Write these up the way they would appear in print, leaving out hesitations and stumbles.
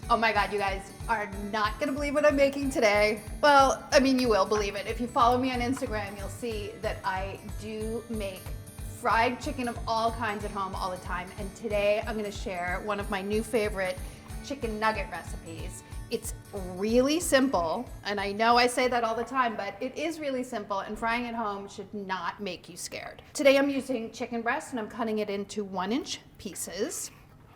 Oh my God, you guys are not gonna believe what I'm making today. Well, I mean, you will believe it. If you follow me on Instagram, you'll see that I do make fried chicken of all kinds at home all the time. And today I'm gonna share one of my new favorite chicken nugget recipes. It's really simple, and I know I say that all the time, but it is really simple, and frying at home should not make you scared. Today I'm using chicken breast, and I'm cutting it into 1-inch pieces.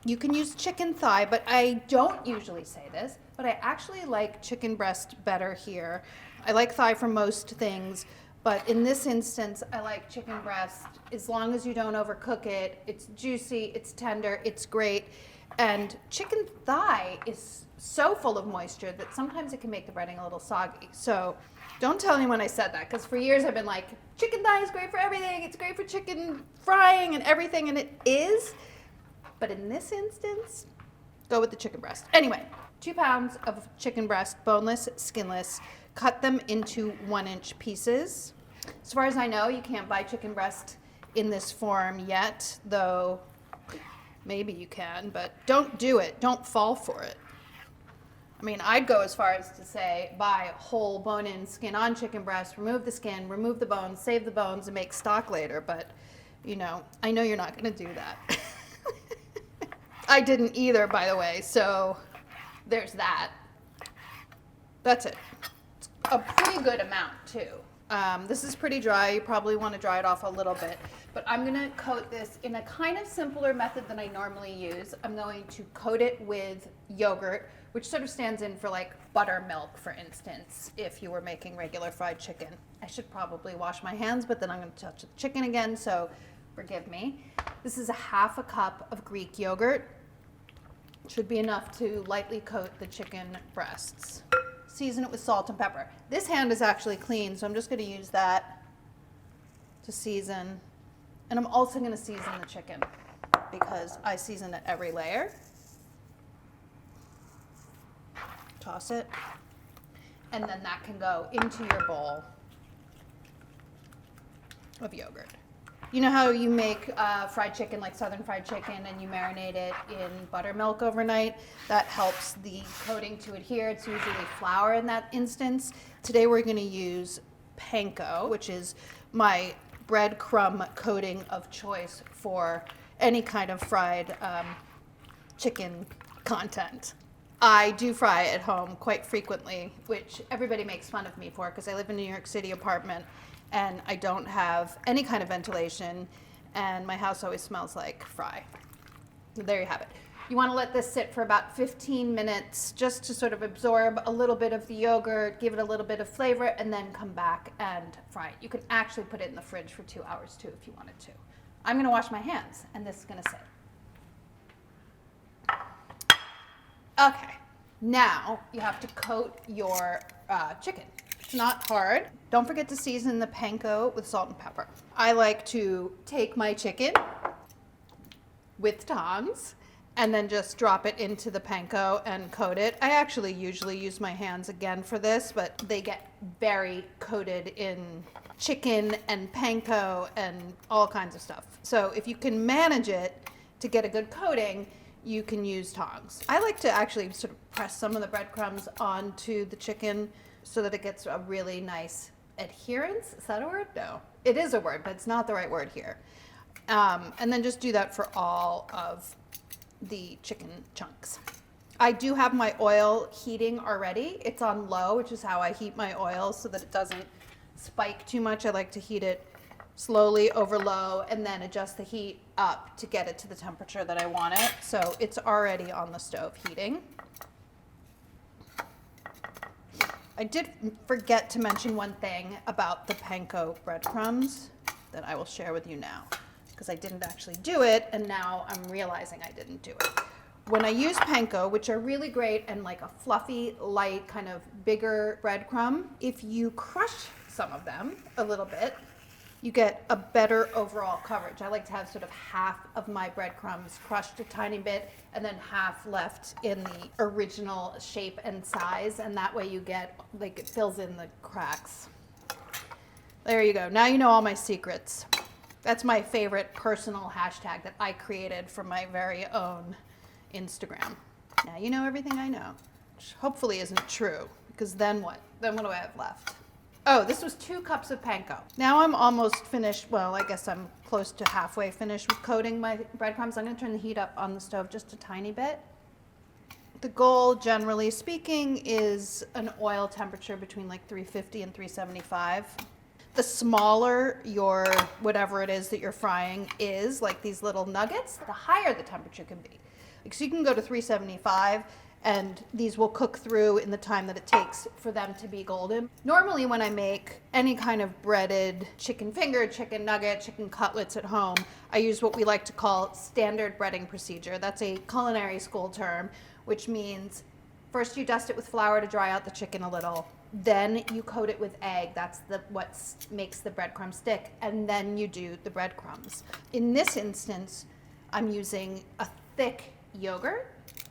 You can use chicken thigh, but I don't usually say this, but I actually like chicken breast better here. I like thigh for most things, but in this instance, I like chicken breast as long as you don't overcook it. It's juicy, it's tender, it's great. And chicken thigh is so full of moisture that sometimes it can make the breading a little soggy. So don't tell anyone I said that, because for years I've been like, chicken thigh is great for everything. It's great for chicken frying and everything, and it is. But in this instance, go with the chicken breast. Anyway, 2 pounds of chicken breast, boneless, skinless. Cut them into 1-inch pieces. As far as I know, you can't buy chicken breast in this form yet, though maybe you can, but don't do it. Don't fall for it. I mean, I'd go as far as to say buy whole bone-in, skin-on chicken breast, remove the skin, remove the bones, save the bones, and make stock later. But, you know, I know you're not going to do that. I didn't either, by the way, so there's that. That's it. It's a pretty good amount, too. This is pretty dry. You probably want to dry it off a little bit. But I'm going to coat this in a kind of simpler method than I normally use. I'm going to coat it with yogurt, which sort of stands in for like buttermilk, for instance, if you were making regular fried chicken. I should probably wash my hands, but then I'm going to touch the chicken again, so forgive me. This is a 1/2 cup of Greek yogurt. Should be enough to lightly coat the chicken breasts. Season it with salt and pepper. This hand is actually clean, so I'm just going to use that to season. And I'm also going to season the chicken because I season at every layer. Toss it. And then that can go into your bowl of yogurt. You know how you make fried chicken, like Southern fried chicken, and you marinate it in buttermilk overnight? That helps the coating to adhere. It's usually flour in that instance. Today we're going to use panko, which is my breadcrumb coating of choice for any kind of fried chicken content. I do fry at home quite frequently, which everybody makes fun of me for because I live in a New York City apartment and I don't have any kind of ventilation, and my house always smells like fry. So there you have it. You want to let this sit for about 15 minutes just to sort of absorb a little bit of the yogurt, give it a little bit of flavor, and then come back and fry it. You can actually put it in the fridge for 2 hours too if you wanted to. I'm going to wash my hands, and this is going to sit. Okay, now you have to coat your chicken. It's not hard. Don't forget to season the panko with salt and pepper. I like to take my chicken with tongs and then just drop it into the panko and coat it. I actually usually use my hands again for this, but they get very coated in chicken and panko and all kinds of stuff. So if you can manage it to get a good coating, you can use tongs. I like to actually sort of press some of the breadcrumbs onto the chicken so that it gets a really nice adherence. Is that a word? No. It is a word, but it's not the right word here. And then just do that for all of the chicken chunks. I do have my oil heating already. It's on low, which is how I heat my oil so that it doesn't spike too much. I like to heat it slowly over low and then adjust the heat up to get it to the temperature that I want it. So it's already on the stove heating. I did forget to mention one thing about the panko breadcrumbs that I will share with you now, because I didn't actually do it, and now I'm realizing I didn't do it. When I use panko, which are really great and like a fluffy, light, kind of bigger breadcrumb, if you crush some of them a little bit, you get a better overall coverage. I like to have sort of half of my breadcrumbs crushed a tiny bit and then half left in the original shape and size, and that way you get, like, it fills in the cracks. There you go. Now you know all my secrets. That's my favorite personal hashtag that I created for my very own Instagram. Now you know everything I know, which hopefully isn't true, because then what? Then what do I have left? Oh, this was 2 cups of panko. Now I'm almost finished. Well, I guess I'm close to halfway finished with coating my breadcrumbs. I'm going to turn the heat up on the stove just a tiny bit. The goal, generally speaking, is an oil temperature between like 350 and 375. The smaller your whatever it is that you're frying is, like these little nuggets, the higher the temperature can be. Like, so you can go to 375, and these will cook through in the time that it takes for them to be golden. Normally when I make any kind of breaded chicken finger, chicken nugget, chicken cutlets at home, I use what we like to call standard breading procedure. That's a culinary school term, which means first you dust it with flour to dry out the chicken a little. Then you coat it with egg. That's what makes the breadcrumb stick. And then you do the breadcrumbs. In this instance, I'm using a thick yogurt,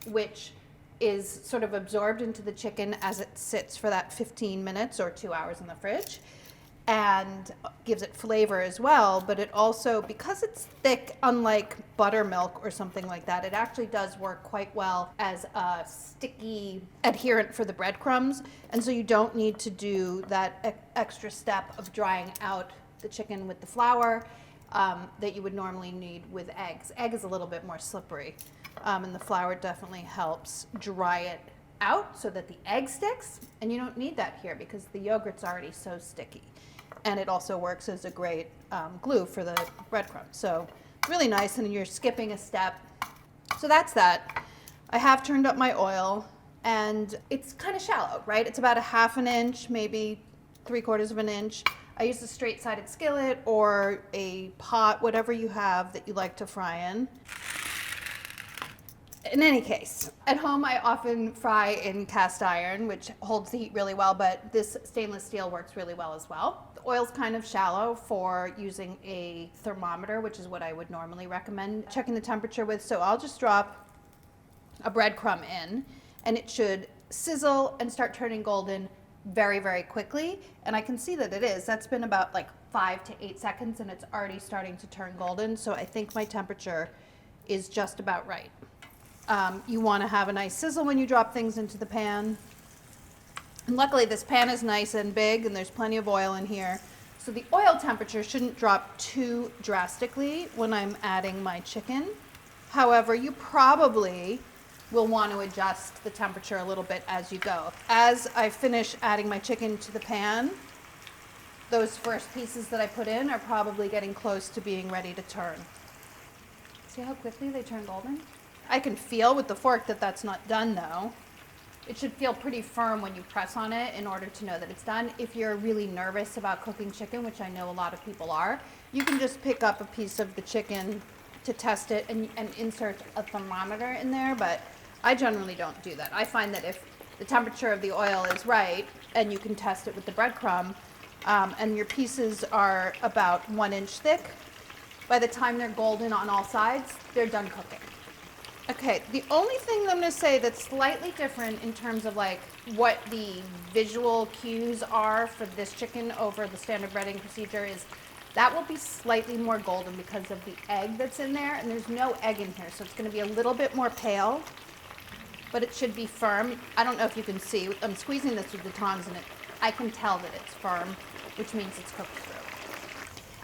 which is sort of absorbed into the chicken as it sits for that 15 minutes or 2 hours in the fridge, and gives it flavor as well. But it also, because it's thick, unlike buttermilk or something like that, it actually does work quite well as a sticky adherent for the breadcrumbs. And so you don't need to do that extra step of drying out the chicken with the flour that you would normally need with eggs. Egg is a little bit more slippery, and the flour definitely helps dry it out so that the egg sticks. And you don't need that here because the yogurt's already so sticky. And it also works as a great glue for the breadcrumbs. So really nice, and you're skipping a step. So that's that. I have turned up my oil, and it's kind of shallow, right? It's about a 1/2 inch, maybe 3/4 of an inch. I use a straight-sided skillet or a pot, whatever you have that you like to fry in. In any case, at home I often fry in cast iron, which holds the heat really well, but this stainless steel works really well as well. The oil's kind of shallow for using a thermometer, which is what I would normally recommend checking the temperature with. So I'll just drop a breadcrumb in, and it should sizzle and start turning golden very, very quickly. And I can see that it is. That's been about like 5 to 8 seconds, and it's already starting to turn golden. So I think my temperature is just about right. You want to have a nice sizzle when you drop things into the pan. And luckily this pan is nice and big, and there's plenty of oil in here. So the oil temperature shouldn't drop too drastically when I'm adding my chicken. However, you probably will want to adjust the temperature a little bit as you go. As I finish adding my chicken to the pan, those first pieces that I put in are probably getting close to being ready to turn. See how quickly they turn golden? I can feel with the fork that that's not done though. It should feel pretty firm when you press on it in order to know that it's done. If you're really nervous about cooking chicken, which I know a lot of people are, you can just pick up a piece of the chicken to test it and insert a thermometer in there, but I generally don't do that. I find that if the temperature of the oil is right, and you can test it with the breadcrumb, and your pieces are about 1 inch thick, by the time they're golden on all sides, they're done cooking. Okay, the only thing I'm gonna say that's slightly different in terms of like what the visual cues are for this chicken over the standard breading procedure is that will be slightly more golden because of the egg that's in there, and there's no egg in here, so it's gonna be a little bit more pale, but it should be firm. I don't know if you can see, I'm squeezing this with the tongs, and I can tell that it's firm, which means it's cooked through.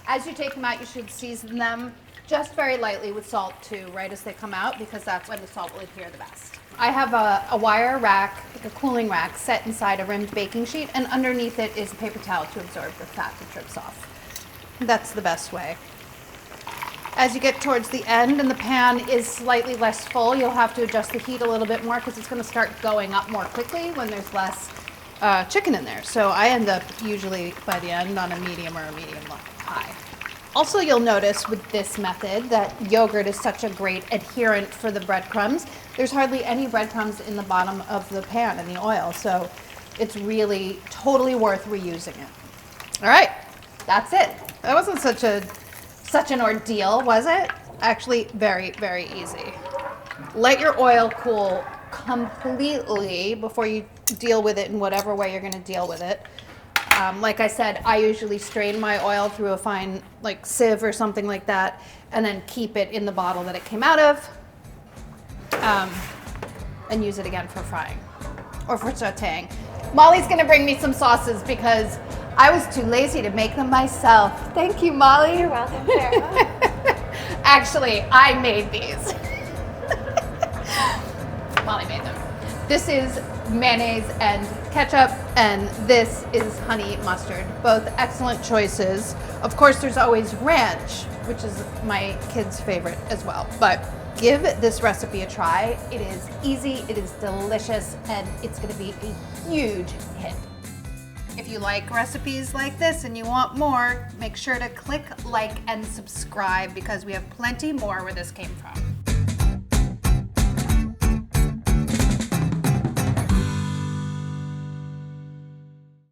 As you take them out, you should season them just very lightly with salt too, right as they come out, because that's when the salt will adhere the best. I have a wire rack, like a cooling rack, set inside a rimmed baking sheet, and underneath it is a paper towel to absorb the fat that drips off. That's the best way. As you get towards the end and the pan is slightly less full, you'll have to adjust the heat a little bit more because it's going to start going up more quickly when there's less chicken in there. So I end up usually by the end on a medium or a medium high. Also, you'll notice with this method that yogurt is such a great adherent for the breadcrumbs. There's hardly any breadcrumbs in the bottom of the pan in the oil, so it's really totally worth reusing it. All right, that's it. That wasn't such an ordeal, was it? Actually, very, very easy. Let your oil cool completely before you deal with it in whatever way you're going to deal with it. Like I said, I usually strain my oil through a fine sieve or something like that, and then keep it in the bottle that it came out of. and use it again for frying or for sauteing. Molly's gonna bring me some sauces because I was too lazy to make them myself. Thank you, Molly. You're welcome, Sarah. Actually, I made these. Molly made them. This is mayonnaise and ketchup, and this is honey mustard. Both excellent choices. Of course, there's always ranch, which is my kids' favorite as well. But give this recipe a try. It is easy, it is delicious, and it's gonna be a huge hit. If you like recipes like this and you want more, make sure to click like and subscribe because we have plenty more where this came from.